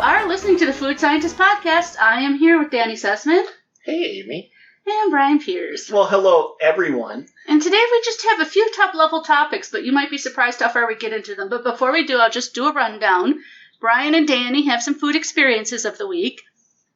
are listening to the Food Scientist Podcast. I am here with Danny Sussman. Hey, Amy. And Brian Pierce. Well, hello, everyone. And today we just have a few top-level topics, but you might be surprised how far we get into them. But before we do, I'll just do a rundown. Brian and Danny have some food experiences of the week.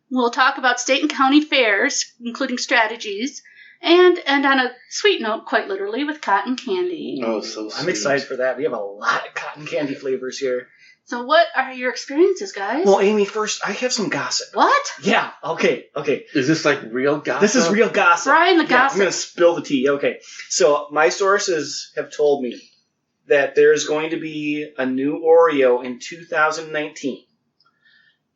We'll talk about state and county fairs, including strategies, and end on a sweet note, quite literally, with cotton candy. Oh, so sweet. I'm excited for that. We have a lot of cotton candy flavors here. So what are your experiences, guys? Well, Amy, first, I have some gossip. What? Yeah, okay. Is this like real gossip? This is real gossip. Brian, the Yeah, gossip. I'm going to spill the tea. Okay. So my sources have told me that there's going to be a new Oreo in 2019.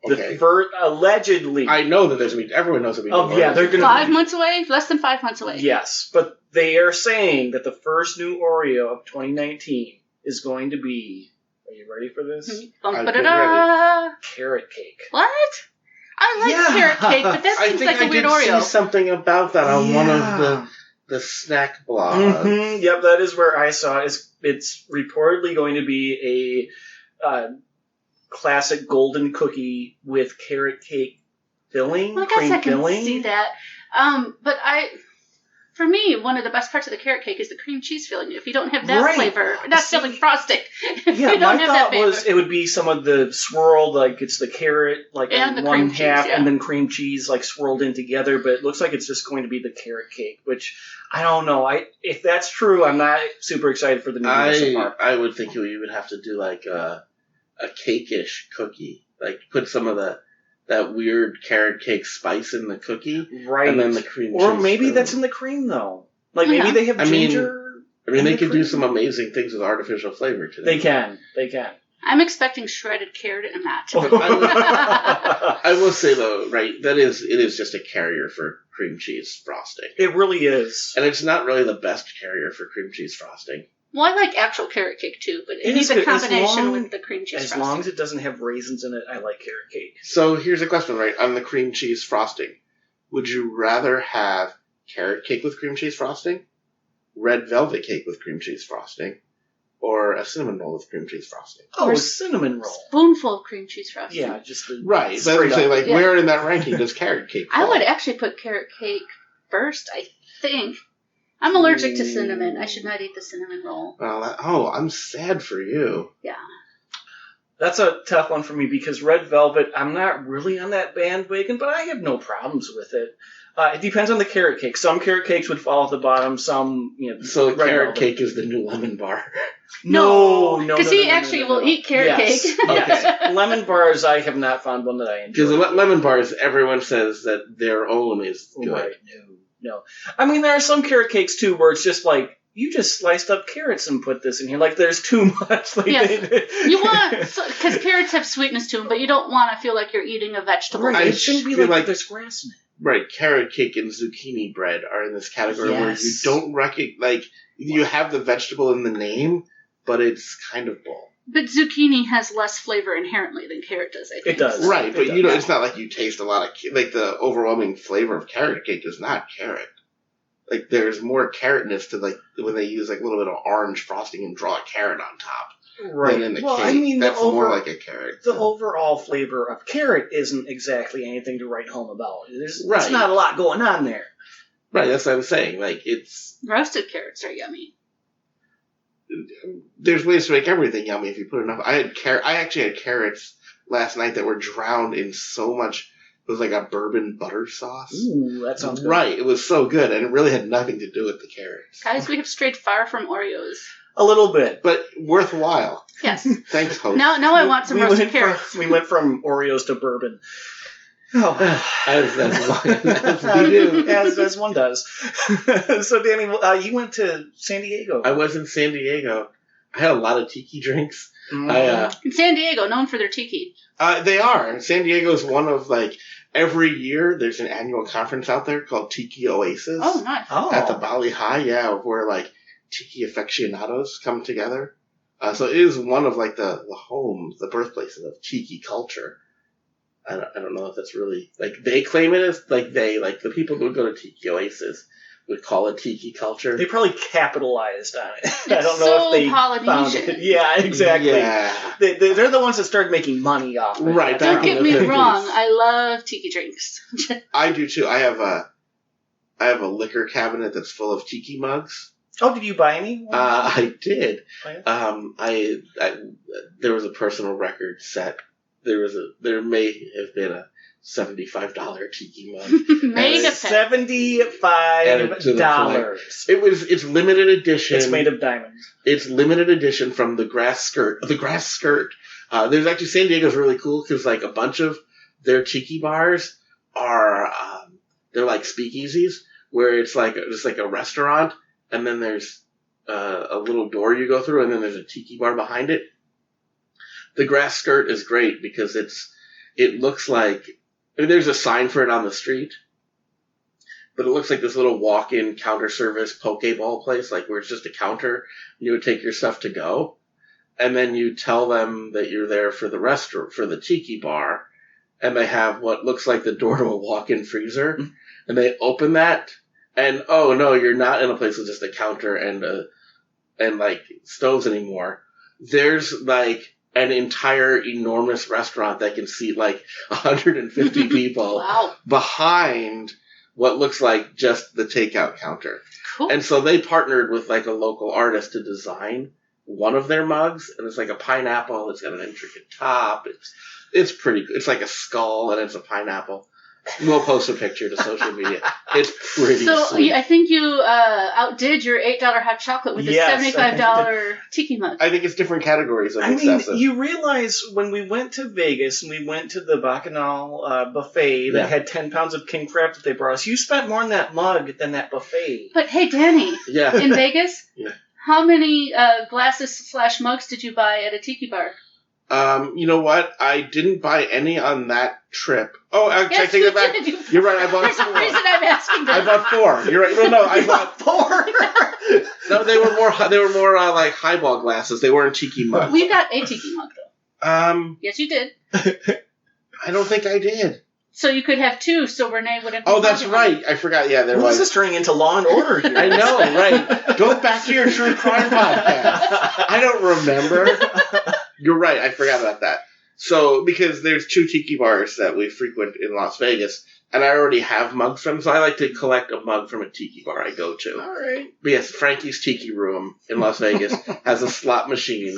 Okay. Allegedly. I know that there's everyone knows that. Oh, yeah, they're going to 5 months away? Less than 5 months away. Yes, but they are saying that the first new Oreo of 2019 is going to be... Are you ready for this? Ba-da-da. Carrot cake. What? I like Yeah. carrot cake, but that seems like a weird I Oreo. see something about that on one of the snack blogs. Mm-hmm. Yep, that is where I saw it. It's reportedly going to be a classic golden cookie with carrot cake filling, Well, I guess cream I can filling. see that. For me, one of the best parts of the carrot cake is the cream cheese filling. If you don't have that Right. flavor, not See, filling frosting. If Yeah, you don't my have that thought flavor. was it would be some of the swirled, like it's the carrot, like And in the one cream cheese, half, yeah. and then cream cheese, like swirled in together. But it looks like it's just going to be the carrot cake, which I don't know. If that's true, I'm not super excited for the new part. I would think you would have to do like a cake-ish cookie, like put some of that weird carrot cake spice in the cookie, Right. and then the cream cheese. Or maybe filling. that's in the cream, though. Like, Yeah. maybe they have I mean, ginger. they could do cream. some amazing things with artificial flavor today. They can. I'm expecting shredded carrot, and I'm not. I will say though, right, it is just a carrier for cream cheese frosting. It really is. And it's not really the best carrier for cream cheese frosting. Well, I like actual carrot cake, too, but it It needs is a good. As combination long- with the cream cheese As frosting. long as it doesn't have raisins in it, I like carrot cake. So here's a question, right, on the cream cheese frosting. Would you rather have carrot cake with cream cheese frosting, red velvet cake with cream cheese frosting, or a cinnamon roll with cream cheese frosting? Oh, Or a cinnamon roll. Spoonful of cream chease frosting. Yeah, just the Right, but straight I'm saying, up. like, Yeah. where in that ranking does carrot cake fall? I would actually put carrot cake first, I think. I'm allergic to cinnamon. I should not eat the cinnamon roll. Well, I'm sad for you. Yeah. That's a tough one for me because red velvet, I'm not really on that bandwagon, but I have no problems with it. It depends on the carrot cake. Some carrot cakes would fall at the bottom. Some, So red carrot velvet. cake is the new lemon bar. No. Because he actually will eat carrot Yes, cake. yes. Lemon bars, I have not found one that I enjoy. Because lemon bars, everyone says that their own is good. Right. No. I mean, there are some carrot cakes, too, where it's just like, you just sliced up carrots and put this in here. Like, there's too much. Like, Yes. You want, because carrots have sweetness to them, but you don't want to feel like you're eating a vegetable. Right, I it shouldn't be feel like like- there's grass in it. Right, carrot cake and zucchini bread are in this category where you Yes. don't like, you have the vegetable in the name, but it's kind of bull. But zucchini has less flavor inherently than carrot does, I think. It does. Right, but It does. it's not like you taste a lot of, like, the overwhelming flavor of carrot cake is not carrot. Like, there's more carrotness to, like, when they use, like, a little bit of orange frosting and draw a carrot on top. Right. Than in the Well, cake. I mean, that's the more like a carrot. The overall flavor of carrot isn't exactly anything to write home about. There's Right. not a lot going on there. Right, that's what I'm saying. Like, Roasted carrots are yummy. there's ways to make everything yummy if you put enough. I actually had carrots last night that were drowned in so much. It was like a bourbon butter sauce. Ooh, that sounds good. Right, it was so good, and it really had nothing to do with the carrots. Guys, we have strayed far from Oreos. A little bit. But worthwhile. Yes. Thanks, host. Now I want some roasted carrots. We went from Oreos to bourbon. Oh. as we do. As one does. So, Danny, you went to San Diego. I was in San Diego. I had a lot of tiki drinks. Mm. In San Diego, known for their tiki. They are. San Diego is one of, like, every year there's an annual conference out there called Tiki Oasis. Oh, nice. Oh. At the Bali High, yeah, where, like, tiki aficionados come together. So it is one of, like, the birthplaces of tiki culture. I don't know if that's really, like, they claim it as, like, the people who go to Tiki Oasis would call it tiki culture. They probably capitalized on it. I It's don't know so if they Polynesian. found it. Yeah, exactly. Yeah. They're the ones that started making money off it. Right, That's Don't back how- in get the me 50s. wrong. I love tiki drinks. I do too. I have a liquor cabinet that's full of tiki mugs. Oh, did you buy any? I did. Oh, yeah? I there was a personal record set. There may have been a $75 tiki mug. Made of $75. It's limited edition. It's made of diamonds. It's limited edition from the Grass Skirt. The Grass Skirt. There's actually San Diego's really cool because like a bunch of their tiki bars are they're like speakeasies where it's like just like a restaurant and then there's a little door you go through and then there's a tiki bar behind it. The Grass Skirt is great because it looks like there's a sign for it on the street. But it looks like this little walk-in counter service Pokeball place, like where it's just a counter, and you would take your stuff to go, and then you tell them that you're there for the restaurant, for the tiki bar, and they have what looks like the door to a walk-in freezer, and they open that, and oh no, you're not in a place with just a counter and like stoves anymore. There's like an entire enormous restaurant that can seat like 150 people Wow. behind what looks like just the takeout counter. Cool. And so they partnered with like a local artist to design one of their mugs, and it's like a pineapple. It's got an intricate top. It's pretty. It's like a skull, and it's a pineapple. We'll post a picture to social media. It's pretty So sweet. I think you outdid your $8 hot chocolate with Yes, a $75 tiki mug. I think it's different categories of I excessive. mean, you realize when we went to Vegas and we went to the Bacchanal buffet that Yeah. had 10 pounds of king crab that they brought us, you spent more on that mug than that buffet. But hey, Danny, Yeah. in Vegas, Yeah. how many glasses / mugs did you buy at a tiki bar? You know what? I didn't buy any on that trip. Oh, actually, I Yes, take you it back. did. You're right. I bought There's a four. reason I'm asking this. I bought four. You're right. No, I bought four. no. They were more like highball glasses. They weren't tiki mugs. We got a tiki mug, though. Yes, you did. I don't think I did. So you could have two, so Renee wouldn't be Oh, that's mugging right. I forgot. Yeah, there Well, this was. is turning into Law and Order here. I know, right? Go back to your true crime podcast. I don't remember. You're right. I forgot about that. So, because there's 2 tiki bars that we frequent in Las Vegas, and I already have mugs from them, so I like to collect a mug from a tiki bar I go to. All right. But yes, Frankie's Tiki Room in Las Vegas has a slot machine.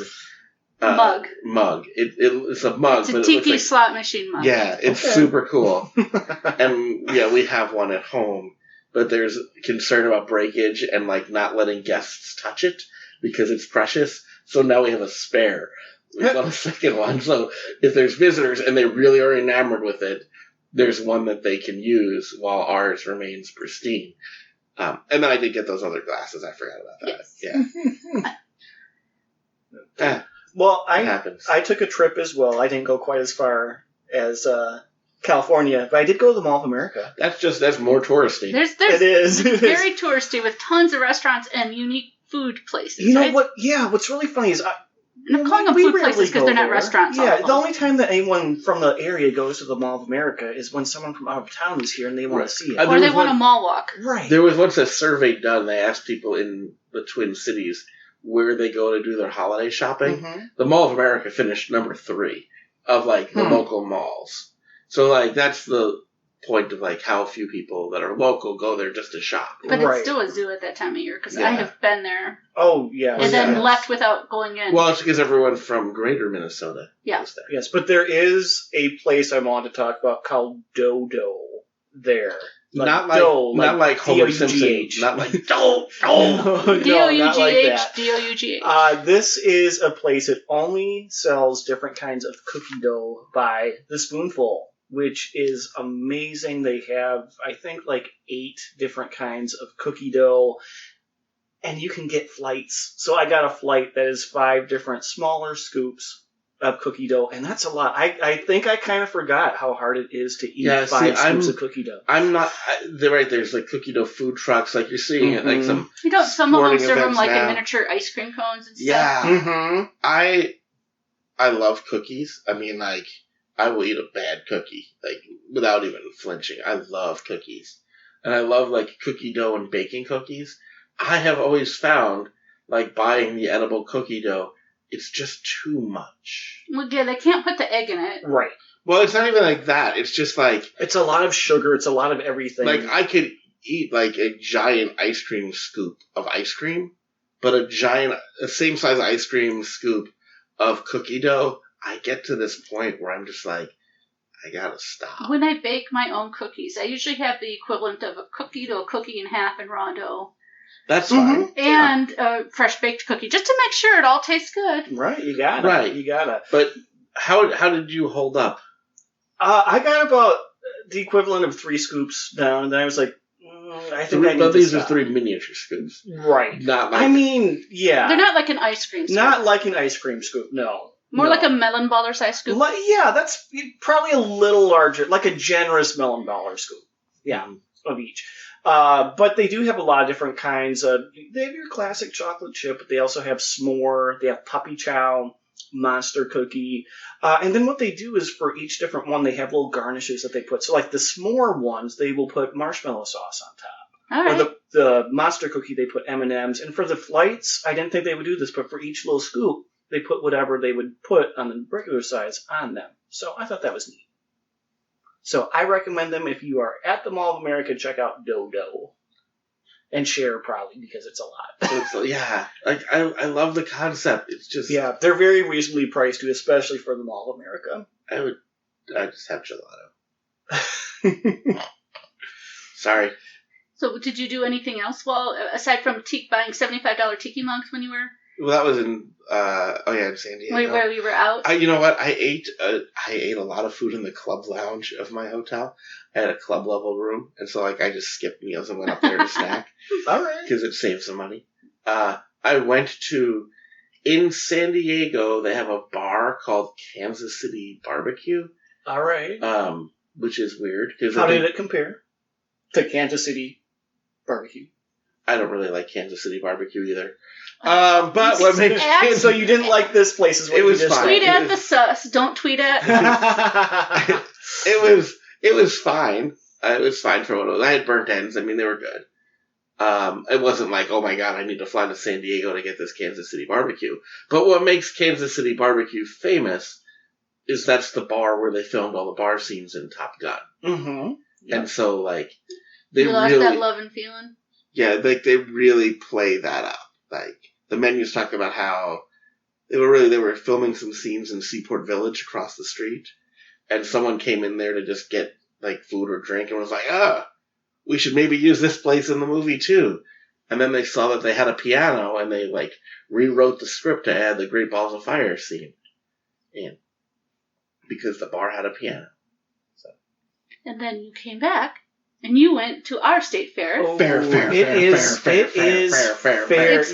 Mug. It's a mug, It's a but it tiki looks like... slot machine mug. Yeah, it's Okay. super cool. And yeah, we have one at home, but there's concern about breakage and like not letting guests touch it because it's precious. So now we have a spare. We got a second one. So if there's visitors and they really are enamored with it, there's one that they can use while ours remains pristine. And then I did get those other glasses. I forgot about that. Yes. Yeah. Well, It happens. I took a trip as well. I didn't go quite as far as California, but I did go to the Mall of America. That's more touristy. There's It is. very touristy with tons of restaurants and unique food places. You know right? what? Yeah, what's really funny is And I'm calling them we food rarely places because go they're not there. restaurants. all Yeah, of the them. only time that anyone from the area goes to the Mall of America is when someone from out of town is here and they want Right. to see it. There Or they was want a one- mall walk. Right. There was once a survey done. They asked people in the Twin Cities where they go to do their holiday shopping. Mhm. The Mall of America finished number 3 of like the local malls. So like that's the point of like how few people that are local go there just to shop. But Right. it's still a zoo at that time of year because Yeah. I have been there Oh, yeah. and then yeah. left without going in. Well, it's because everyone from Greater Minnesota Yeah. goes there. Yes, but there is a place I want to talk about called Dodo there. Not like Homer Simpson. D-O-U-G-H. Not like do. No, not like D-O-U-G-H, that. D-O-U-G-H. This is a place that only sells different kinds of cookie dough by the spoonful, which is amazing. They have, I think, like 8 different kinds of cookie dough, and you can get flights. So I got a flight that is 5 different smaller scoops of cookie dough, and that's a lot. I think I kind of forgot how hard it is to eat Yeah, 5 see, scoops of cookie dough. I'm not. They're right. There's like cookie dough food trucks. Like you're seeing it. Like Mhm. some. You know, some of them sporting serve them events like now. in miniature ice cream cones and stuff. Yeah. Mm-hmm. I love cookies. I mean, like, I will eat a bad cookie, like, without even flinching. I love cookies. and I love like cookie dough and baking cookies, I have always found like buying the edible cookie dough, it's just too much. Well, yeah, they can't put the egg in it. Right. Well, it's not even like that. It's just like It's a lot of sugar. It's a lot of everything. like I could eat like a giant ice cream scoop of ice cream, but a same size ice cream scoop of cookie dough, I get to this point where I'm just like, I gotta stop. When I bake my own cookies, I usually have the equivalent of a cookie to a cookie and a half in raw dough. That's fine. And a fresh baked cookie, just to make sure it all tastes good. Right, you gotta. Right. You gotta. But how did you hold up? I got about the equivalent of 3 scoops down, and then I was like, I think I need to These stop. are 3 miniature scoops. Right. Not like I mean, yeah. They're not like an ice cream scoop. Not like an ice cream scoop, no. More No. like a melon baller size scoop. Yeah, that's probably a little larger, like a generous melon baller scoop. Yeah, of each. But they do have a lot of different kinds. They have your classic chocolate chip, but they also have s'more. They have puppy chow, monster cookie. And then what they do is for each different one, they have little garnishes that they put. So like the s'more ones, they will put marshmallow sauce on top. All right. Or the monster cookie, they put M&Ms. And for the flights, I didn't think they would do this, but for each little scoop, they put whatever they would put on the regular size on them. So I thought that was neat. So I recommend them if you are at the Mall of America, check out Dodo. And share probably because it's a lot. yeah, like I love the concept. It's just Yeah, they're very reasonably priced too, especially for the Mall of America. I just have gelato. Sorry. So did you do anything else? Well, aside from buying $75 tiki mugs when you were Well, that was in in San Diego. where you were out? You know what? I ate a lot of food in the club lounge of my hotel. I had a club level room, and so like I just skipped meals and went up there to snack. All right. Because it saves some money. I went in San Diego. They have a bar called Kansas City Barbecue. All right. Which is weird because How did it compare to Kansas City Barbecue? I don't really like Kansas City Barbecue either. But what makes So you didn't like this place? Is what It was you just fine. Tweet said. at the sus. Don't tweet at. it was fine. It was fine for what it was. I had burnt ends. I mean, they were good. It wasn't like, oh my god, I need to fly to San Diego to get this Kansas City Barbecue. But what makes Kansas City Barbecue famous is that's the bar where they filmed all the bar scenes in Top Gun. Mm-hmm. Yep. And so, like, they You lost really, that love and feeling. yeah, like they really play that up. Like the menus talk about how they were filming some scenes in Seaport Village across the street, and someone came in there to just get like food or drink and was like, we should maybe use this place in the movie too. And then they saw that they had a piano and they like rewrote the script to add the Great Balls of Fire scene in because the bar had a piano. So. And then you came back and you went to our state fair. Oh, Fair. It's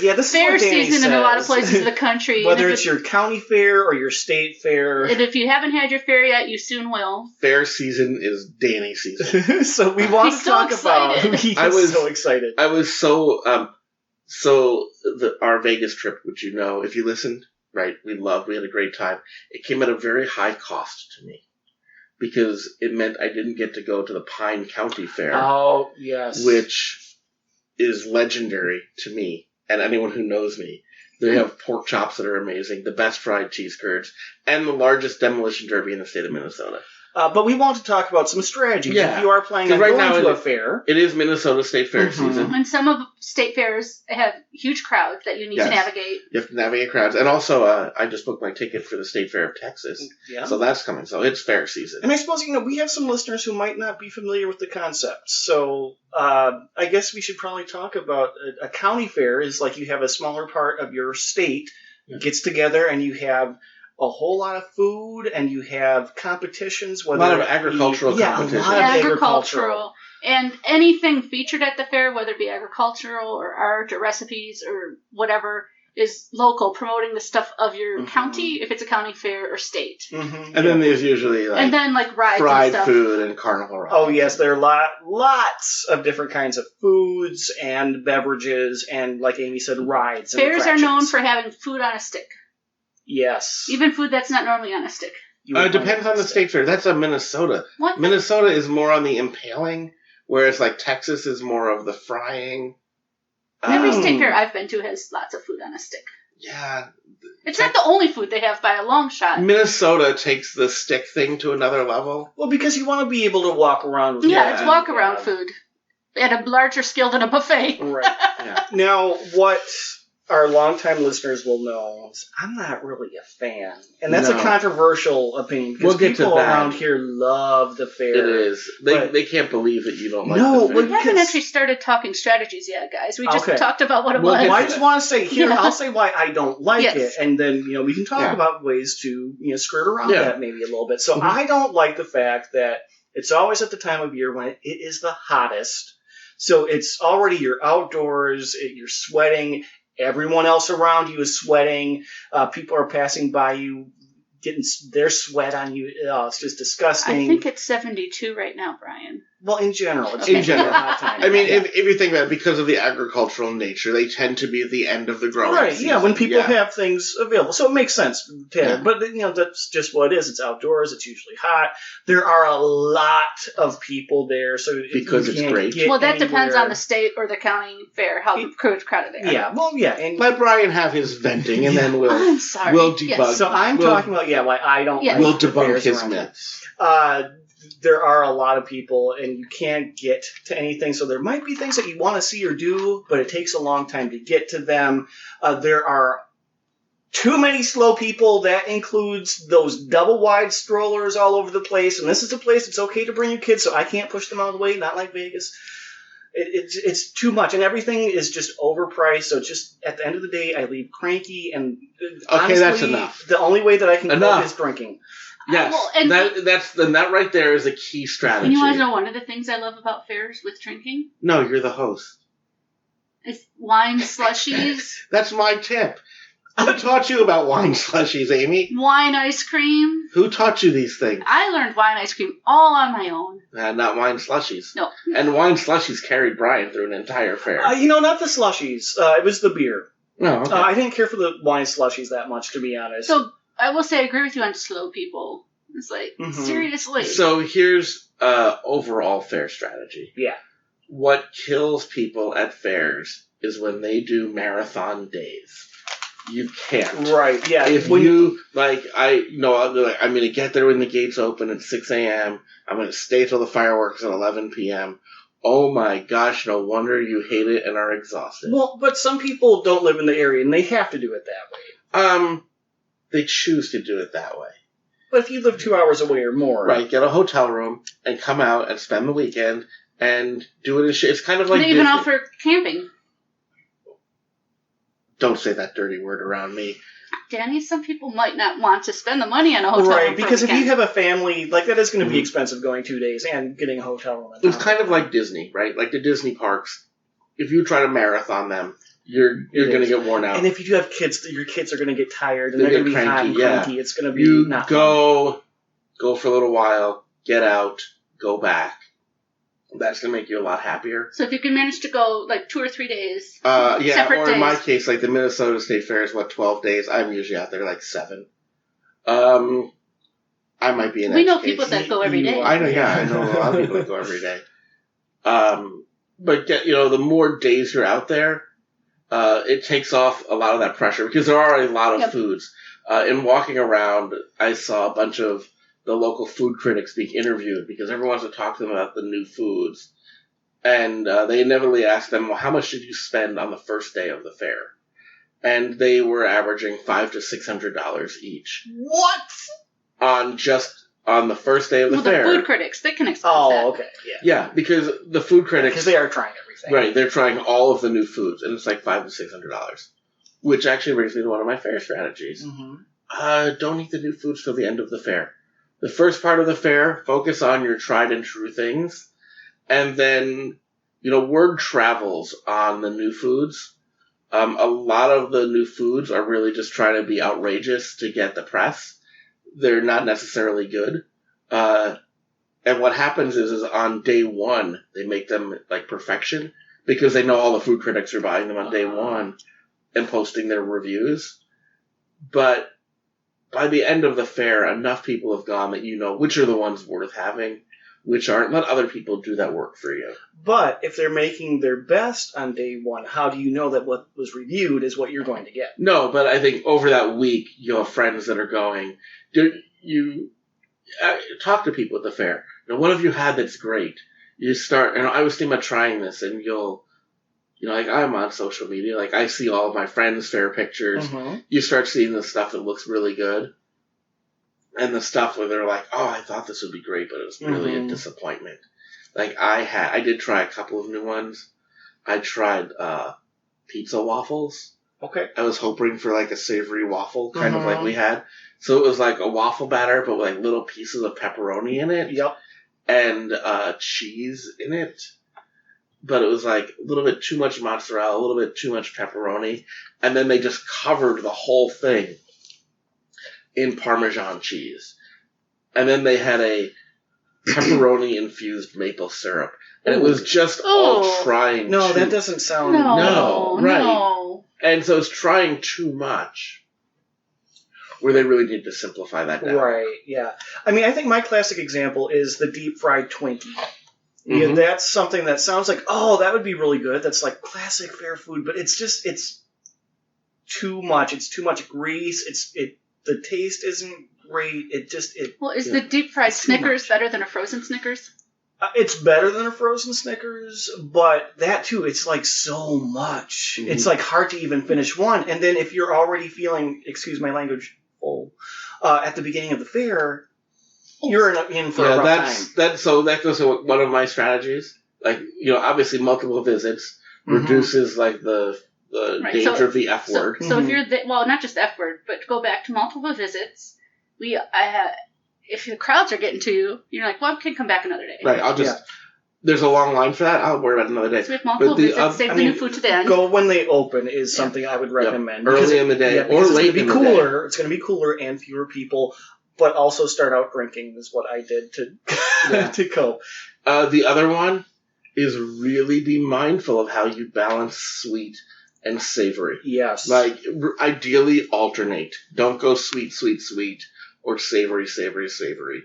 Yeah, this fair is what Danny season in a lot of says. places of the country. Whether And it's your county fair or your state fair. and if you haven't had your fair yet, you soon will. Fair season is Danny season. So we want He's to so talk about. excited. He's I was- so excited. I was our Vegas trip, which you know, if you listened, right, we had a great time. It came at a very high cost to me because it meant I didn't get to go to the Pine County Fair, Oh, yes. which is legendary to me and anyone who knows me. They have pork chops that are amazing, the best fried cheese curds, and the largest demolition derby in the state of Minnesota. But we want to talk about some strategies. Yeah. If you are planning on Right going now to a fair. It is Minnesota State Fair Mhm. season. And some of state fairs have huge crowds that you need to Yes. navigate. You have to navigate crowds. And also, I just booked my ticket for the State Fair of Texas. Yeah. So that's coming. So it's fair season. And I suppose, we have some listeners who might not be familiar with the concept. So I guess we should probably talk about a county fair is like you have a smaller part of your state gets together and you have a whole lot of food and you have competitions. A lot of agricultural competitions. A lot of Agricultural. And anything featured at the fair, whether it be agricultural or art or recipes or whatever, is local, promoting the stuff of your county, if it's a county fair or state. Mm-hmm. And then there's usually And then rides fried and stuff. food and carnival rides. Oh, yes, there are lots of different kinds of foods and beverages and, like Amy said, rides. And Fairs are known attractions. for having food on a stick. Yes. Even food that's not normally on a stick. You would It depends find on the state fair. That's a Minnesota. What? Minnesota is more on the impaling, whereas like Texas is more of the frying. Every state fair I've been to has lots of food on a stick. Yeah. It's not the only food they have by a long shot. Minnesota takes the stick thing to another level. Well, because you want to be able to walk around with it's walk-around food at a larger scale than a buffet. Right. Yeah. Now, what our longtime listeners will know is I'm not really a fan. And that's a controversial opinion because people around here love the fair. It is. They can't believe that you don't like the fair. We haven't actually started talking strategies yet, guys. We just talked about what it was. Well, I just want to say here, I'll say why I don't like it, and then we can talk about ways to skirt around that maybe a little bit. So I don't like the fact that it's always at the time of year when it is the hottest. So it's already you're outdoors, you're sweating. Everyone else around you is sweating. People are passing by you, getting their sweat on you. It's just disgusting. I think it's 72 right now, Brian. Well, in general. In general. I mean, if you think about it, because of the agricultural nature, they tend to be at the end of the growing season. Right, when people have things available. So it makes sense, Ted. But, that's just what it is. It's outdoors. It's usually hot. There are a lot of people there. So because it's great. Well, that depends on the state or the county fair, how crowded they are. Yeah, well, yeah. And let Brian have his venting, and then we'll debug. Yes. So I'm talking about, why I don't like we'll debunk his myths. There are a lot of people, and you can't get to anything. So there might be things that you want to see or do, but it takes a long time to get to them. There are too many slow people. That includes those double-wide strollers all over the place. And this is a place it's okay to bring your kids, so I can't push them out of the way, not like Vegas. It's too much, and everything is just overpriced. So just at the end of the day, I leave cranky. And honestly, that's enough. The only way that I can cope is drinking. Yes, that right there is a key strategy. And you want to know one of the things I love about fairs with drinking? No, you're the host. It's wine slushies. That's my tip. Who taught you about wine slushies, Amy? Wine ice cream. Who taught you these things? I learned wine ice cream all on my own. Not wine slushies. No. And wine slushies carried Brian through an entire fair. Not the slushies. It was the beer. No, okay. I didn't care for the wine slushies that much, to be honest. So I will say I agree with you on slow people. It's like, seriously. So here's overall fair strategy. Yeah. What kills people at fairs is when they do marathon days. You can't. Right, yeah. If you, I'm going to get there when the gates open at 6 a.m. I'm going to stay till the fireworks at 11 p.m. Oh my gosh, no wonder you hate it and are exhausted. Well, but some people don't live in the area and they have to do it that way. They choose to do it that way. But if you live 2 hours away or more... Right, get a hotel room and come out and spend the weekend and do it in It's kind of like They even offer camping. Don't say that dirty word around me. Danny, some people might not want to spend the money on a hotel room. Right, because if you have a family, that is going to be expensive going 2 days and getting a hotel room. It's kind of like Disney, right? Like the Disney parks. If you try to marathon them, you're going to get worn out. And if you do have kids, your kids are going to get tired and they're going to be hot and cranky. It's going to be not fun. Go for a little while, get out, go back. That's going to make you a lot happier. So if you can manage to go 2 or 3 days, separate days. In my case, the Minnesota State Fair is 12 days. I'm usually out there 7. I might be in. We know people that go every day. I know. Yeah, I know a lot of people that go every day. But the more days you're out there, it takes off a lot of that pressure because there are a lot of foods. In walking around, I saw a bunch of the local food critics being interviewed because everyone wants to talk to them about the new foods. And they inevitably ask them, well, how much did you spend on the first day of the fair? And they were averaging $500 to $600 each. What? On the first day of the fair. The food critics, they can expense that. Oh, okay. Yeah, because the food critics... Because they are trying everything. Right, they're trying all of the new foods, and it's $500 to $600. Which actually brings me to one of my fair strategies. Mm-hmm. Don't eat the new foods till the end of the fair. The first part of the fair, focus on your tried and true things. And then, word travels on the new foods. A lot of the new foods are really just trying to be outrageous to get the press. They're not necessarily good. And what happens is on day one, they make them perfection because they know all the food critics are buying them on day one and posting their reviews. But by the end of the fair, enough people have gone that which are the ones worth having, which aren't. Let other people do that work for you. But if they're making their best on day one, how do you know that what was reviewed is what you're going to get? No, but I think over that week, you'll have friends that are going, you talk to people at the fair. What have you had that's great? You start, and I was thinking about trying this, and like I'm on social media, like I see all of my friends' fair pictures. Mm-hmm. You start seeing the stuff that looks really good. And the stuff where they're like, oh, I thought this would be great, but it was really a disappointment. Like I did try a couple of new ones. I tried pizza waffles. Okay. I was hoping for like a savory waffle, kind of like we had. So it was like a waffle batter, but with like little pieces of pepperoni in it. Yep. And cheese in it. But it was like a little bit too much mozzarella, a little bit too much pepperoni. And then they just covered the whole thing in Parmesan cheese. And then they had a pepperoni-infused maple syrup. And it was just all trying No, that doesn't sound... No, right. No. And so it's trying too much. Where they really need to simplify that down. Right, yeah. I mean, I think my classic example is the deep-fried Twinkie. Mm-hmm. Yeah, that's something that sounds like, oh, that would be really good. That's like classic fair food. But it's too much. It's too much grease. The taste isn't great. Well, is the deep fried Snickers better than a frozen Snickers? It's better than a frozen Snickers, but that too, it's like so much. Mm-hmm. It's like hard to even finish one. And then if you're already feeling, excuse my language, full at the beginning of the fair, you're in for a rough time. So that goes to one of my strategies. Like, obviously multiple visits reduces like the danger of the F word. So if you're not just the F word, but go back to multiple visits. If the crowds are getting to you, you're like, well, I can come back another day. Right. There's a long line for that. I'll worry about it another day. So we have multiple visits. Save the new food to the end. Go when they open is something I would recommend. Yep. Early in the day or late in the day. It's going to be cooler and fewer people, but also start out drinking is what I did to cope. The other one is really be mindful of how you balance sweet and savory. Yes. Like, ideally alternate. Don't go sweet, sweet, sweet, or savory, savory, savory.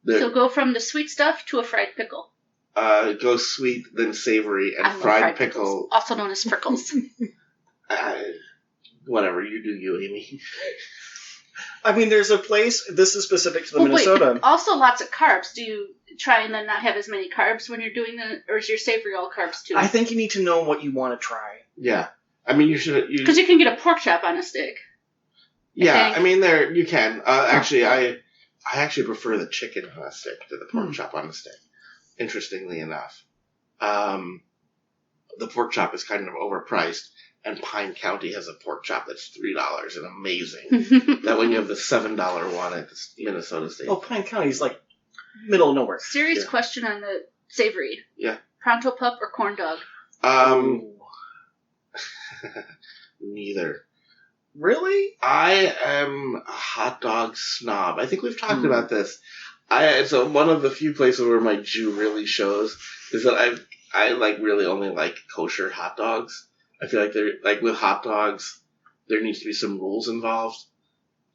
So go from the sweet stuff to a fried pickle. Go sweet, then savory, and fried pickle. Pickles, also known as frickles. Whatever, you do you, Amy. I mean, there's a place, this is specific to the Minnesota. Wait, also lots of carbs. Do you try and then not have as many carbs when you're doing or is your savory all carbs too? I think you need to know what you want to try. Yeah. I mean, you should... Because you can get a pork chop on a stick. Yeah, I mean, you can. Actually, I actually prefer the chicken on a stick to the pork chop on a stick, interestingly enough. The pork chop is kind of overpriced, and Pine County has a pork chop that's $3 and amazing. That when you have the $7 one at Minnesota State. Oh, Pine County is like middle of nowhere. Serious question on the savory. Yeah. Pronto pup or corn dog? Neither. Really? I am a hot dog snob. I think we've talked about this. So one of the few places where my Jew really shows is that I like really only like kosher hot dogs. I feel like they're like with hot dogs, there needs to be some rules involved.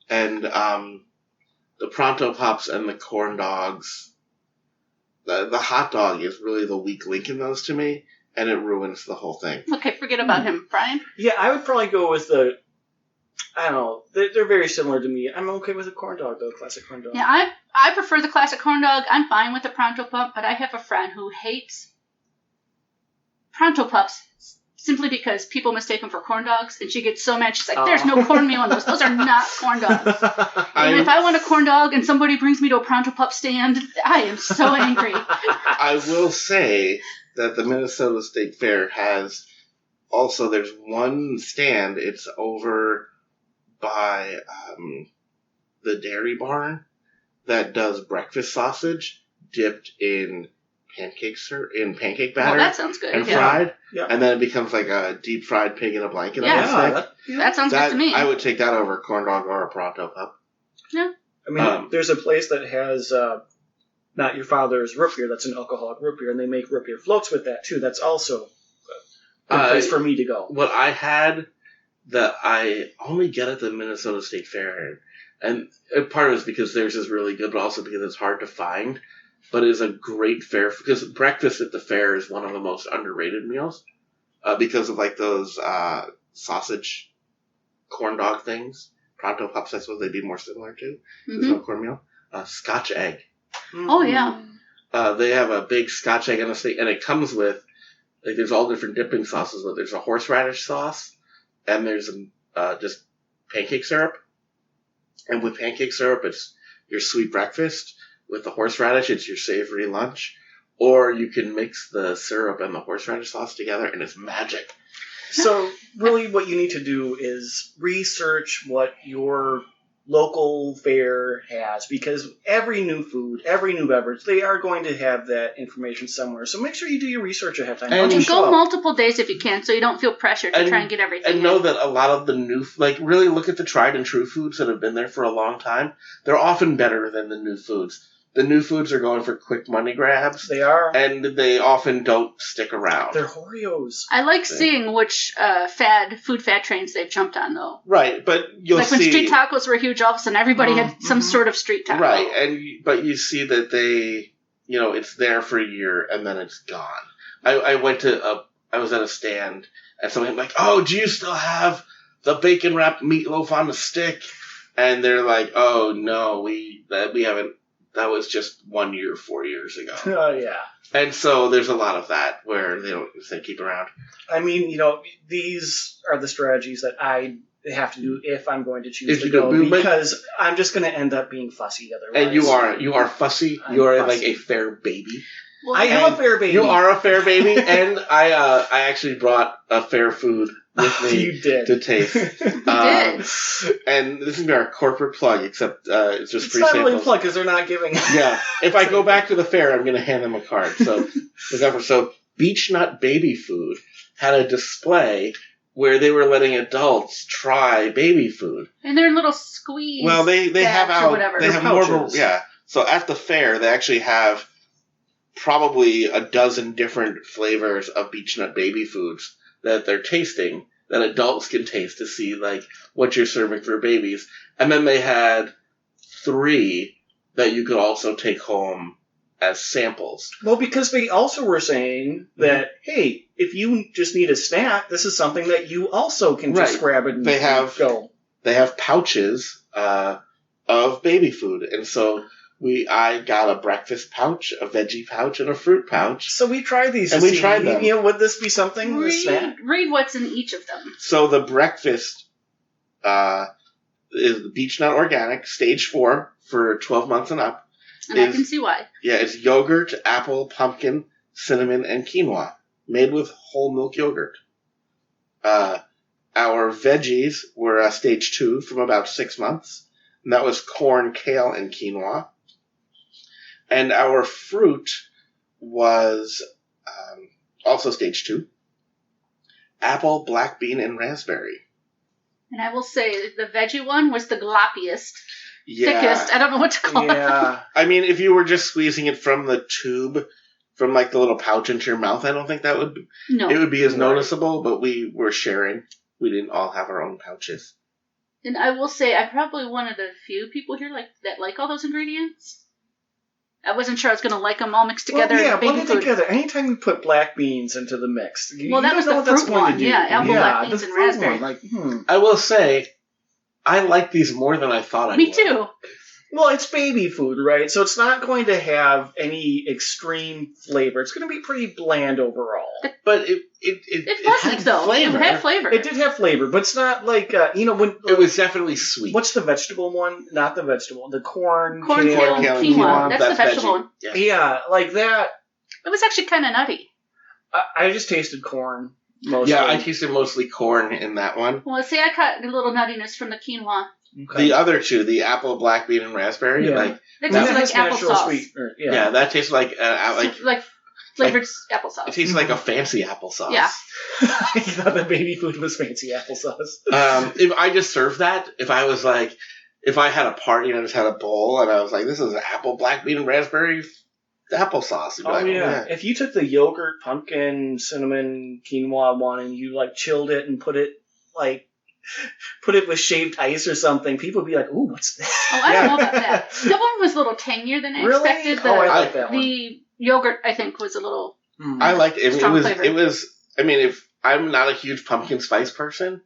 And the Pronto Pups and the corn dogs, the hot dog is really the weak link in those to me, and it ruins the whole thing. Okay, forget about him. Brian? Yeah, I would probably go with I don't know. They're very similar to me. I'm okay with a corn dog, though, classic corn dog. Yeah, I prefer the classic corn dog. I'm fine with the Pronto Pup, but I have a friend who hates Pronto Pups simply because people mistake them for corn dogs, and she gets so mad. She's like, there's no cornmeal in those. Those are not corn dogs. And if I want a corn dog and somebody brings me to a Pronto Pup stand, I am so angry. I will say that the Minnesota State Fair has also, there's one stand, it's over by the Dairy Barn that does breakfast sausage dipped in pancake batter. Well, that sounds good. And fried. Yeah. And then it becomes like a deep fried pig in a blanket on a stick. That sounds good to me. I would take that over a corn dog or a Pronto Pup. Yeah. I mean, there's a place that has Not Your Father's root beer. That's an alcoholic root beer, and they make root beer floats with that too. That's also a good place for me to go. What I had that I only get at the Minnesota State Fair, and part of it is because theirs is really good, but also because it's hard to find. but is a great fair, because breakfast at the fair is one of the most underrated meals because of like those sausage corn dog things. Pronto pups, that's what they'd be more similar to. There's no cornmeal. Scotch egg. Oh, yeah. They have a big Scotch egg on the steak, and it comes with, like, there's all different dipping sauces, but there's a horseradish sauce, and there's just pancake syrup. And with pancake syrup, it's your sweet breakfast. With the horseradish, it's your savory lunch. Or you can mix the syrup and the horseradish sauce together, and it's magic. So, really, what you need to do is research what your local fair has, because every new food, every new beverage, they are going to have that information somewhere. So make sure you do your research ahead of time. And go multiple days if you can, so you don't feel pressured to try and get everything. And know that a lot of the new, like, really look at the tried and true foods that have been there for a long time. They're often better than the new foods. The new foods are going for quick money grabs. They are. And they often don't stick around. They're Oreos. I like seeing which food fad trains they've jumped on, though. Right, but you'll see... Like when street tacos were huge, all of a sudden everybody had some sort of street taco. Right, but you see that they, it's there for a year and then it's gone. I was at a stand and someone was like, oh, do you still have the bacon wrapped meatloaf on the stick? And they're like, oh, no, we haven't. That was just 1 year, 4 years ago. Oh, yeah. And so there's a lot of that where they keep around. I mean, these are the strategies that I have to do if I'm going to choose to go, because I'm just going to end up being fussy otherwise. And you are fussy. You are like a fair baby. Well, I am a fair baby. You are a fair baby, and I actually brought a fair food with me you did. to taste. You did. And this is going to be our corporate plug, except it's just free samples. It's not samples. really a plug because they're not giving. Yeah. If I go back to the fair, I'm going to hand them a card. So, Beech Nut Baby Food had a display where they were letting adults try baby food. And they're in little squeeze. Well, they have out. Whatever. They have pouches. more of a, yeah. So at the fair, they actually have probably a dozen different flavors of Beech Nut Baby Foods that they're tasting, that adults can taste to see, like, what you're serving for babies. And then they had 3 that you could also take home as samples. Well, because they also were saying that, hey, if you just need a snack, this is something that you also can just grab it and go. They have pouches of baby food. And so I got a breakfast pouch, a veggie pouch, and a fruit pouch. So we tried these. And we tried them. Would this be something? Read what's in each of them. So the breakfast is the Beech Nut Organic, stage 4 for 12 months and up. And I can see why. Yeah, it's yogurt, apple, pumpkin, cinnamon, and quinoa, made with whole milk yogurt. Our veggies were stage 2 from about 6 months, and that was corn, kale, and quinoa. And our fruit was also stage 2, apple, black bean, and raspberry. And I will say the veggie one was the gloppiest. Yeah. Thickest. I don't know what to call it. Yeah. I mean, if you were just squeezing it from the tube, from like the little pouch into your mouth, I don't think that would be, it would be as noticeable, but we were sharing. We didn't all have our own pouches. And I will say, I'm probably one of the few people here that like all those ingredients. I wasn't sure I was going to like them all mixed together. Well, yeah, in baby put it food. Together. Anytime you put black beans into the mix, that was the fruit one. Yeah, apple, black beans, and raspberry. Like, I will say, I like these more than I thought I would. Me too. Well, it's baby food, right? So it's not going to have any extreme flavor. It's going to be pretty bland overall. But it wasn't, had though. flavor. It had flavor. It did have flavor, but it's not like, when... It was definitely sweet. What's the vegetable one? Not the vegetable. The corn, kale, quinoa. That's the vegetable one. Yeah, like that. It was actually kind of nutty. I just tasted corn, mostly. Yeah, I tasted mostly corn in that one. Well, see, I caught a little nuttiness from the quinoa. Okay. The other two, the apple, black bean, and raspberry, that tastes like applesauce. Sweet, yeah, that tastes like flavored applesauce. It tastes like a fancy applesauce. Yeah. I thought the baby food was fancy applesauce. If I just served that, if I had a party and I just had a bowl and I was like, this is apple, black bean, and raspberry applesauce. Oh, yeah. If you took the yogurt, pumpkin, cinnamon, quinoa one and you chilled it and put it put it with shaved ice or something, people would be like, "Ooh, what's that?" Oh, I don't know about that. That one was a little tangier than I Really? expected. I like that one. The yogurt, I think, was a little... I liked it. Strong flavor. It was. I mean, if I'm not a huge pumpkin spice person,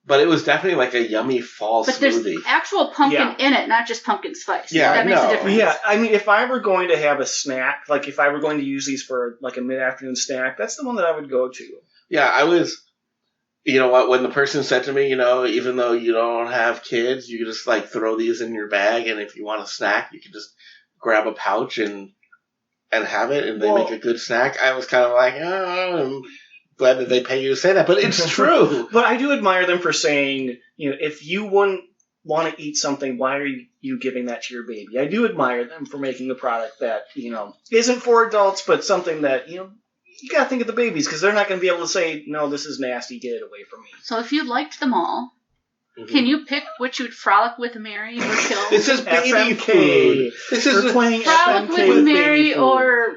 but it was definitely like a yummy fall But smoothie. there's actual pumpkin in it, not just pumpkin spice. Yeah, that makes a no. difference. Yeah, I mean, if I were going to have a snack, like if I were going to use these for like a mid-afternoon snack, that's the one that I would go to. Yeah, I was. You know what? When the person said to me, even though you don't have kids, you can just like throw these in your bag, and if you want a snack, you can just grab a pouch and have it, and they make a good snack. I was kind of like, oh, I'm glad that they pay you to say that, but it's true. But I do admire them for saying, if you wouldn't want to eat something, why are you giving that to your baby? I do admire them for making a product that, isn't for adults, but something that, you got to think of the babies, because they're not going to be able to say, no, this is nasty, get it away from me. So if you liked them all, can you pick which you'd frolic with Mary or kill? This is baby FMK. food. This is playing frolic FMK with baby Mary food. or...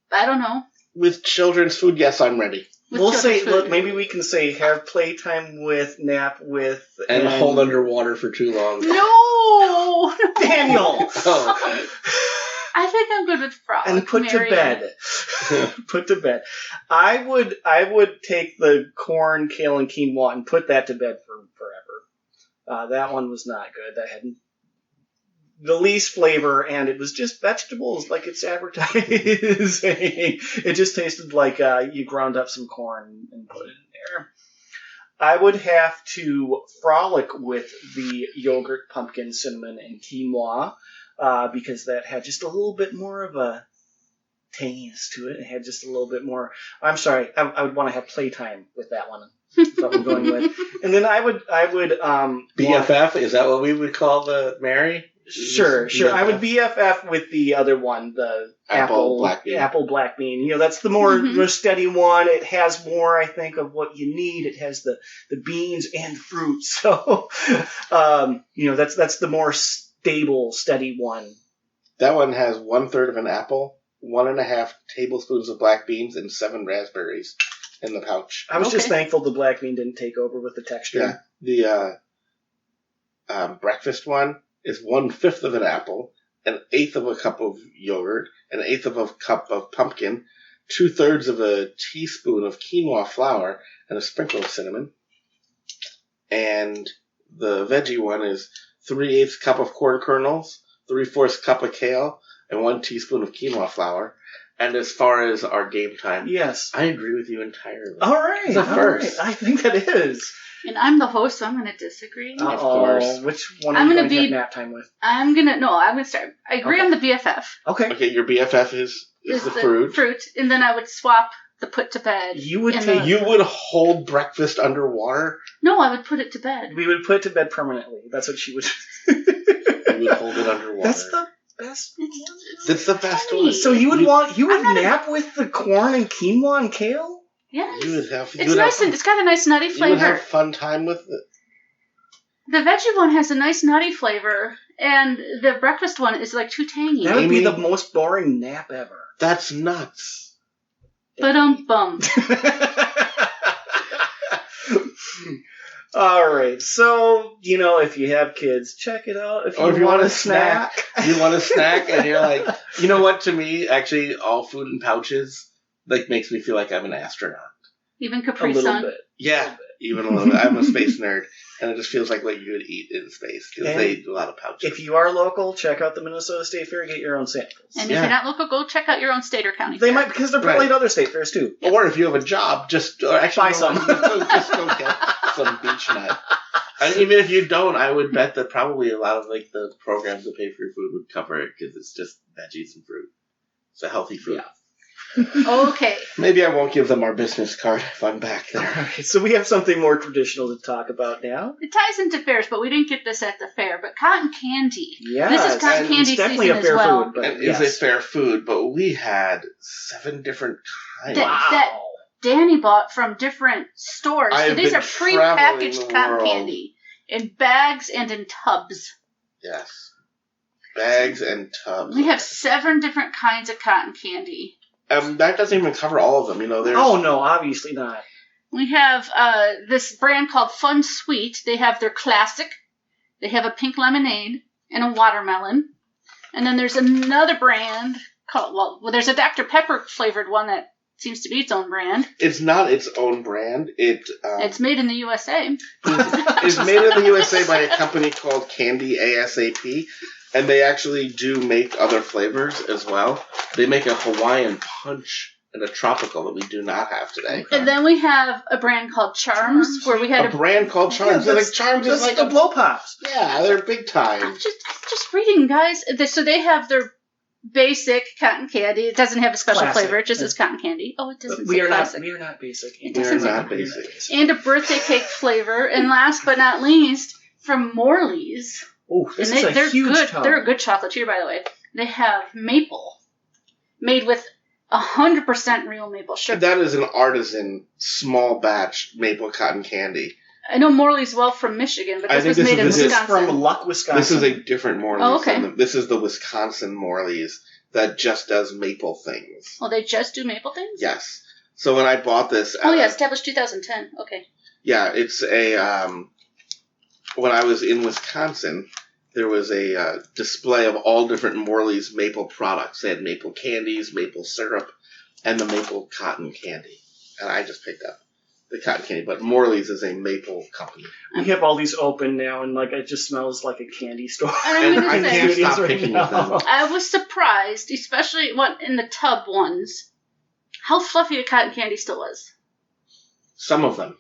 I don't know. With children's food, yes, I'm ready. We'll say, look, maybe we can say have playtime with, nap with, And hold underwater for too long. No! Daniel! Oh. I think I'm good with frolic. And put Mary. to bed. Put to bed. I would take the corn, kale, and quinoa and put that to bed for forever. That one was not good. That had the least flavor, and it was just vegetables like it's advertising. It just tasted like you ground up some corn and put it in there. I would have to frolic with the yogurt, pumpkin, cinnamon, and quinoa. Because that had just a little bit more of a tanginess to it. It had just a little bit more... I'm sorry, I would want to have playtime with that one. That's what I'm going with. And then I would BFF? Is that what we would call the Mary? Sure. BFF? I would BFF with the other one, the Apple black bean. Apple black bean. That's the more steady one. It has more, I think, of what you need. It has the beans and fruit. So, that's the more stable, steady one. That one has 1/3 of an apple, 1.5 tablespoons of black beans, and 7 raspberries in the pouch. I was just thankful the black bean didn't take over with the texture. Yeah. The breakfast one is 1/5 of an apple, 1/8 of a cup of yogurt, 1/8 of a cup of pumpkin, 2/3 of a teaspoon of quinoa flour, and a sprinkle of cinnamon. And the veggie one is 3/8 cup of corn kernels, 3/4 cup of kale, and 1 teaspoon of quinoa flour. And as far as our game time, yes, I agree with you entirely. All right, it's a first. Right. I think that is. And I'm the host, so I'm going to disagree. Of course. Which one are you going to have nap time with? I'm going to start. I agree on the BFF. Okay, your BFF is the fruit. Fruit, and then I would swap the put to bed. You would hold breakfast underwater? No, I would put it to bed. We would put it to bed permanently. That's what she would. You would hold it underwater. That's the best. That's the best one. So you would nap with the corn and quinoa and kale? Yes. It's nice and it's got a nice nutty flavor. You would have fun time with it. The veggie one has a nice nutty flavor, and the breakfast one is like too tangy. That would be the most boring nap ever. That's nuts. Bum. All right, so if you have kids, check it out. If you want a snack, you want a snack, and you're like, you know what? To me, actually, all food in pouches makes me feel like I'm an astronaut. Even Capri Sun. Bit. Yeah, even a little bit. I'm a space nerd, and it just feels like what you would eat in space because they do a lot of pouches. If you are local, check out the Minnesota State Fair. Get your own samples. And if you're not local, go check out your own state or county. They might, because they're probably at other state fairs too. Yep. Or if you have a job, buy some. Just go get some beach nut. And even if you don't, I would bet that probably a lot of the programs that pay for your food would cover it because it's just veggies and fruit. It's a healthy food. Yeah. Okay. Maybe I won't give them our business card if I'm back there. All right, so we have something more traditional to talk about now. It ties into fairs, but we didn't get this at the fair. But cotton candy. Yeah, this is cotton candy definitely season a fair as well. food. But it's a fair food, but we had 7 different kinds. That Danny bought from different stores. So these are pre-packaged cotton candy in bags and in tubs. Yes, bags and tubs. We have 7 different kinds of cotton candy. That doesn't even cover all of them. There's... Oh, no, obviously not. We have this brand called Fun Sweet. They have their classic. They have a pink lemonade and a watermelon. And then there's another brand called, well, there's a Dr. Pepper flavored one that seems to be its own brand. It's not its own brand. It's made in the USA. It's made in the USA by a company called Candy ASAP. And they actually do make other flavors as well. They make a Hawaiian punch and a tropical that we do not have today. And then we have a brand called Charms, where we had a brand called Charms. Yeah, like Charms is like the blow pops. Yeah, they're big time. I'm just reading, guys. So they have their basic cotton candy. It doesn't have a special Classic. flavor. It just says cotton candy. Oh, it doesn't We say are classic. not. We are not basic. It We're doesn't say not classic. basic. And a birthday cake flavor. And last but not least, from Morley's. Oh, this is They're a huge good. tub. They're a good chocolatier, by the way. They have maple, made with 100% real maple sugar. That is an artisan, small batch maple cotton candy. I know Morley's well from Michigan, but I this think was made in This is Wisconsin. from Luck, Wisconsin. This is a different Morley's. Oh, okay. This is the Wisconsin Morley's that just does maple things. Well, they just do maple things? Yes. So when I bought this... Oh, yeah, established 2010. Okay. Yeah, it's a... when I was in Wisconsin, there was a display of all different Morley's maple products. They had maple candies, maple syrup, and the maple cotton candy. And I just picked up the cotton candy. But Morley's is a maple company. We have all these open now, and like it just smells like a candy store. And I'm And I gonna can't say, stop Right picking now. at them. I was surprised, especially in the tub ones, how fluffy the cotton candy still was. Some of them.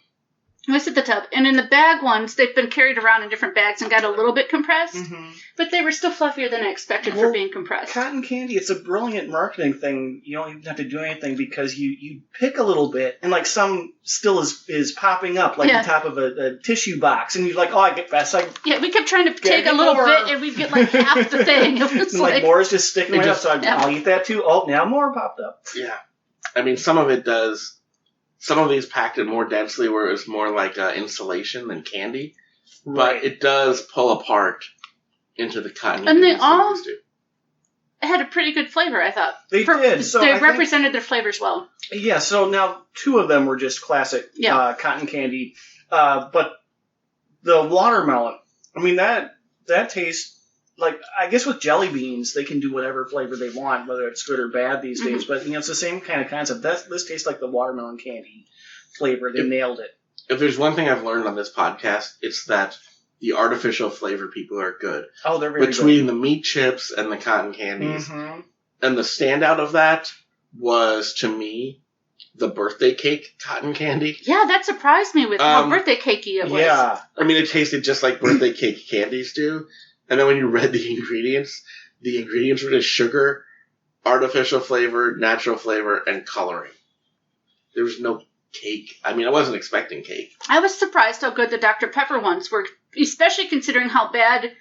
I was at the tub. And in the bag ones, they've been carried around in different bags and got a little bit compressed. Mm-hmm. But they were still fluffier than I expected for Well, being compressed. Cotton candy, it's a brilliant marketing thing. You don't even have to do anything because you pick a little bit, and like some still is popping up like Yeah. the top of a tissue box, and you're like, oh, I get fast. Yeah, we kept trying to take a me little more. bit, and we'd get like half the thing. It was And like more is just sticking It right up, just- so yeah. I'll eat that too. Oh, now more popped up. Yeah. I mean, some of it does. Some of these packed it more densely where it was more like insulation than candy. But it does pull apart into the cotton. And they candies all- used to. It had a pretty good flavor, I thought. They did. So they I think- represented their flavors well. Yeah, so now two of them were just classic Yeah. cotton candy. But the watermelon, I mean, that tastes like, I guess with jelly beans, they can do whatever flavor they want, whether it's good or bad these days. But, it's the same kind of concept. This tastes like the watermelon candy flavor. They nailed it. If there's one thing I've learned on this podcast, it's that the artificial flavor people are good. Oh, they're very Between the meat chips and the cotton candies. Mm-hmm. And the standout of that was, to me, the birthday cake cotton candy. Yeah, that surprised me with how birthday cakey it was. Yeah. I mean, it tasted just like birthday cake candies do. And then when you read the ingredients were just sugar, artificial flavor, natural flavor, and coloring. There was no cake. I mean, I wasn't expecting cake. I was surprised how good the Dr. Pepper ones were, especially considering how bad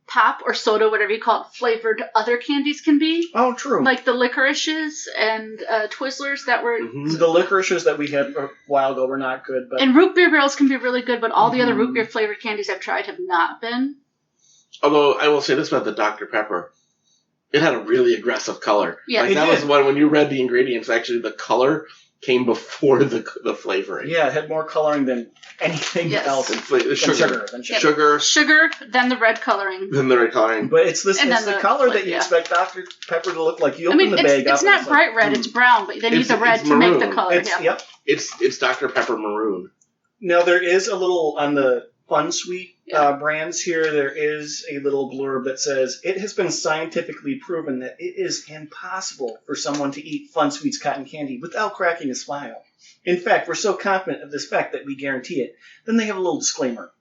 pop or soda, whatever you call it, flavored other candies can be. Oh, true. Like the licorices and Twizzlers that were... Mm-hmm. The licorices that we had a while ago were not good, but And root beer barrels can be really good, but all the other root beer flavored candies I've tried have not been. Although, I will say this about the Dr. Pepper. It had a really aggressive color. Yeah, like, it that did. was one, when you read the ingredients, actually the color came before the flavoring. yeah, it had more coloring than anything Yes. else. And Than sugar. Than Yeah. sugar. Sugar, Sugar, then the red coloring. then the red coloring. But it's And it's then the the color that you yeah. expect Dr. Pepper to look like. You I open mean, the bag up. it's and not like, bright red, it's brown, but they need the red It's to make the maroon. color. It's, Yeah. Yep. It's Dr. Pepper Maroon. Now, there is a little, on the Fun Sweet brands here, there is a little blurb that says, it has been scientifically proven that it is impossible for someone to eat Fun Sweet's cotton candy without cracking a smile. In fact, we're so confident of this fact that we guarantee it. Then they have a little disclaimer.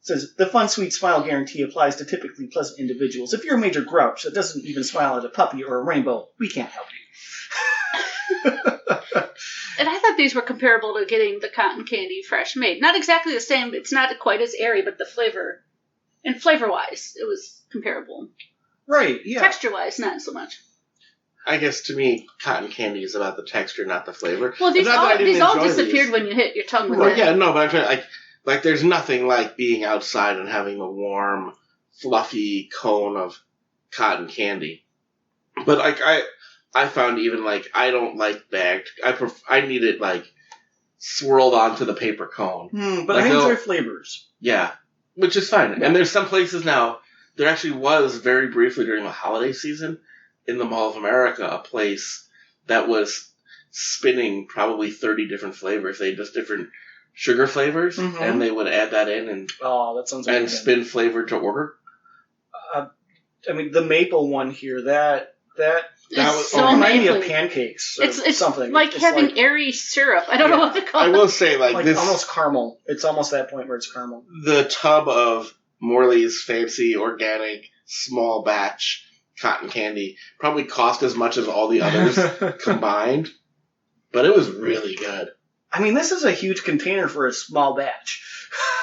It says, the Fun Sweet Smile guarantee applies to typically pleasant individuals. If you're a major grouch that doesn't even smile at a puppy or a rainbow, we can't help you. And I thought these were comparable to getting the cotton candy fresh made. Not exactly the same. It's not quite as airy, but the flavor, and flavor-wise, it was comparable. Right, yeah. Texture-wise, not so much. I guess to me, cotton candy is about the texture, not the flavor. Well, these Not that I all, didn't these all enjoy disappeared these. when you hit your tongue with Well, it. yeah, no, but I'm trying like there's nothing like being outside and having the warm, fluffy cone of cotton candy. But like I found even like I don't like bagged. I need it like swirled onto the paper cone. But Like I enjoy they'll- flavors. Yeah, which is fine. Yeah. And there's some places now, there actually was very briefly during the holiday season in the Mall of America a place that was spinning probably 30 different flavors. They had just different sugar flavors, Mhm. and they would add that in and Oh, that sounds amazing. spin flavor to order. I mean, the maple one here, that That was- so reminded me of mapley. pancakes or It's something. like It's having airy syrup. I don't know what to call I it. will say, like this, almost caramel. It's almost that point where it's caramel. the tub of Morley's fancy organic small batch cotton candy probably cost as much as all the others combined, but it was really good. I mean, this is a huge container for a small batch.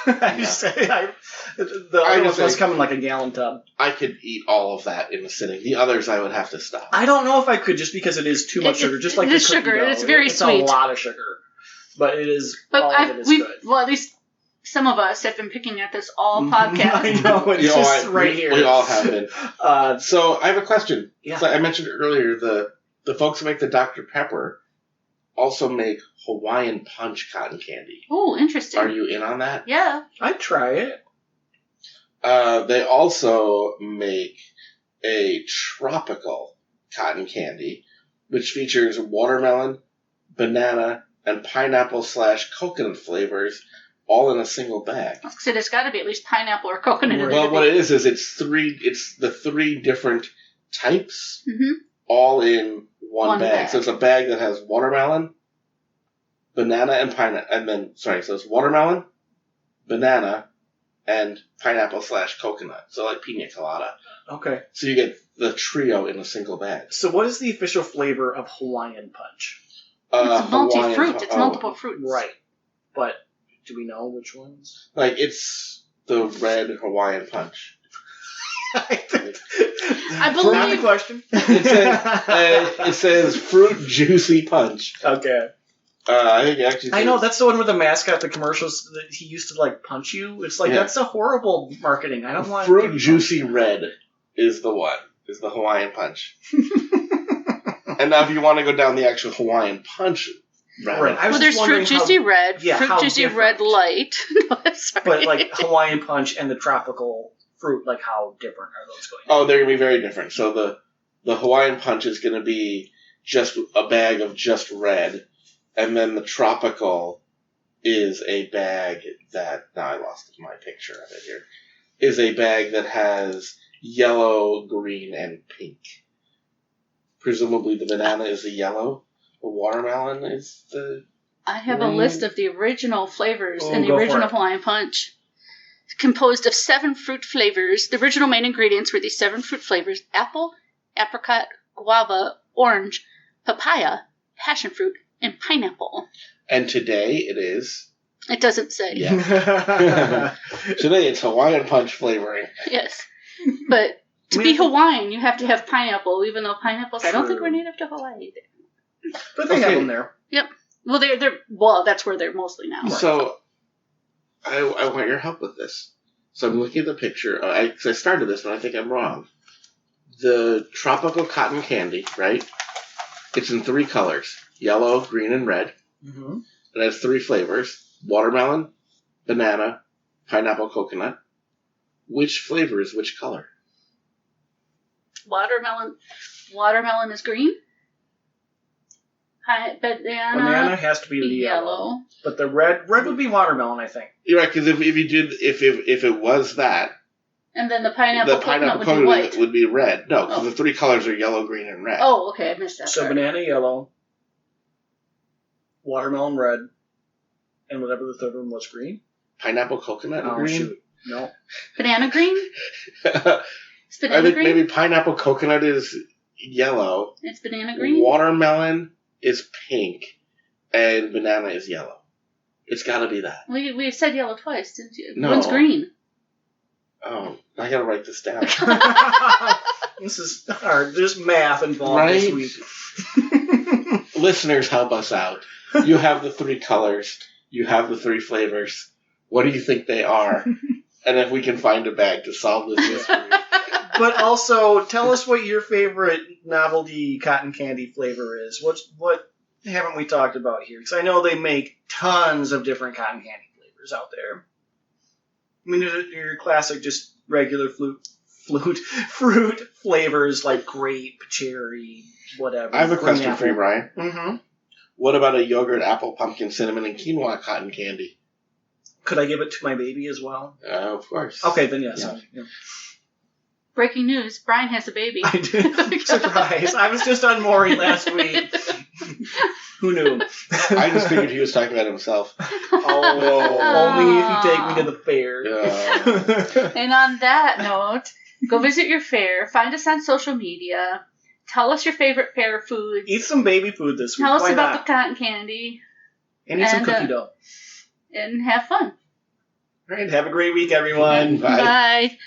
The other ones must come in like a gallon tub. I could eat all of that in a sitting. The others I would have to stop. I don't know if I could just because it is too much sugar. Just like it the is cookie sugar. dough. It's very it's sweet. a lot of sugar, but it is. But all of it is good. well, at least some of us have been picking at this all I podcast. know it's just right here. We all have been. So I have a question. Yeah. So I mentioned earlier the folks who make the Dr. Pepper also make Hawaiian Punch cotton candy. Oh, interesting. Are you in on that? Yeah. I'd try it. They also make a tropical cotton candy, which features watermelon, banana, and pineapple/coconut flavors, all in a single bag. So there's got to be at least pineapple or coconut in Well, it. what it is it's the three different types, Mm-hmm. all in one bag. bag. So it's a bag that has watermelon, banana, and pineapple, and then so it's watermelon, banana, and pineapple/coconut. So like pina colada. Okay. So you get the trio in a single bag. So what is the official flavor of Hawaiian Punch? It's multi-fruit. Hawaiian- It's oh, multiple fruits. Right. But do we know which ones? Like it's the red Hawaiian Punch. I Not the believe. question. It says fruit juicy punch. Okay. I think it actually. I know says- that's the one with the mascot, the commercials that he used to like punch you. It's like Yeah. that's a horrible marketing. I don't want Fruit juicy red is the one. Is the Hawaiian Punch. And now, if you want to go down the actual Hawaiian Punch route, Right. I was Well, just there's wondering fruit juicy how, red, yeah, fruit how juicy different. red light. No, I'm sorry. but like Hawaiian Punch and the tropical fruit, like how different are those going? oh, they're gonna be very different. So the Hawaiian Punch is gonna be just a bag of just red, and then the tropical is a bag that now I lost my picture of it here. Is a bag that has yellow, green, and pink. Presumably the banana is the yellow, the watermelon is the... I have a green. list of the original flavors Oh, in the go for original it. Hawaiian Punch. Composed of 7 fruit flavors. The original main ingredients were these 7 fruit flavors: apple, apricot, guava, orange, papaya, passion fruit, and pineapple. And today it is... It doesn't say. Yeah. Today it's Hawaiian Punch flavoring. Yes. But to be Hawaiian, you have to have pineapple, even though pineapples, I don't think True. we're native to Hawaii. But they have Okay. them there. Well, well, that's where they're mostly now. So, I want your help with this. So I'm looking at the picture. I started this, but I think I'm wrong. The tropical cotton candy, right? It's in 3 colors: yellow, green, and red. Mm-hmm. It has 3 flavors: watermelon, banana, pineapple, coconut. Which flavor is which color? Watermelon is green. Banana has to be the yellow. But the red would be watermelon, I think. You're right, because if it was that, And then the pineapple the coconut pineapple would be coconut white. would be red. No, because Oh. the 3 colors are yellow, green, and red. Oh, okay, I missed that So part. banana yellow, watermelon red, and whatever the third one was green. Pineapple, coconut, and Oh green. shoot, no. Banana green? I It's banana think green? maybe pineapple coconut is yellow, It's banana green? watermelon is pink, and banana is yellow. It's got to be that. We said yellow twice, didn't you? No. One's green. Oh, I gotta write this down. This is hard. There's math involved this Right? week. Listeners, help us out. You have the 3 colors. You have the 3 flavors. What do you think they are? And if we can find a bag to solve this mystery. But also, tell us what your favorite novelty cotton candy flavor is. What haven't we talked about here? Because I know they make tons of different cotton candy flavors out there. I mean, your classic, just regular fruit flavors like grape, cherry, whatever. I have a question for you, Brian. Mm-hmm. What about a yogurt, apple, pumpkin, cinnamon, and quinoa cotton candy? Could I give it to my baby as well? Of course. Okay, then yes. Yeah. Breaking news, Brian has a baby. I did. Surprise. I was just on Maury last week. Who knew? I just figured he was talking about himself. Oh, only if you take me to the fair. Yeah. And on that note, go visit your fair. Find us on social media. Tell us your favorite fair foods. Eat some baby food this week. Tell us Why about not? the cotton candy. And eat some cookie dough. And have fun. All right. Have a great week, everyone. Bye. Bye.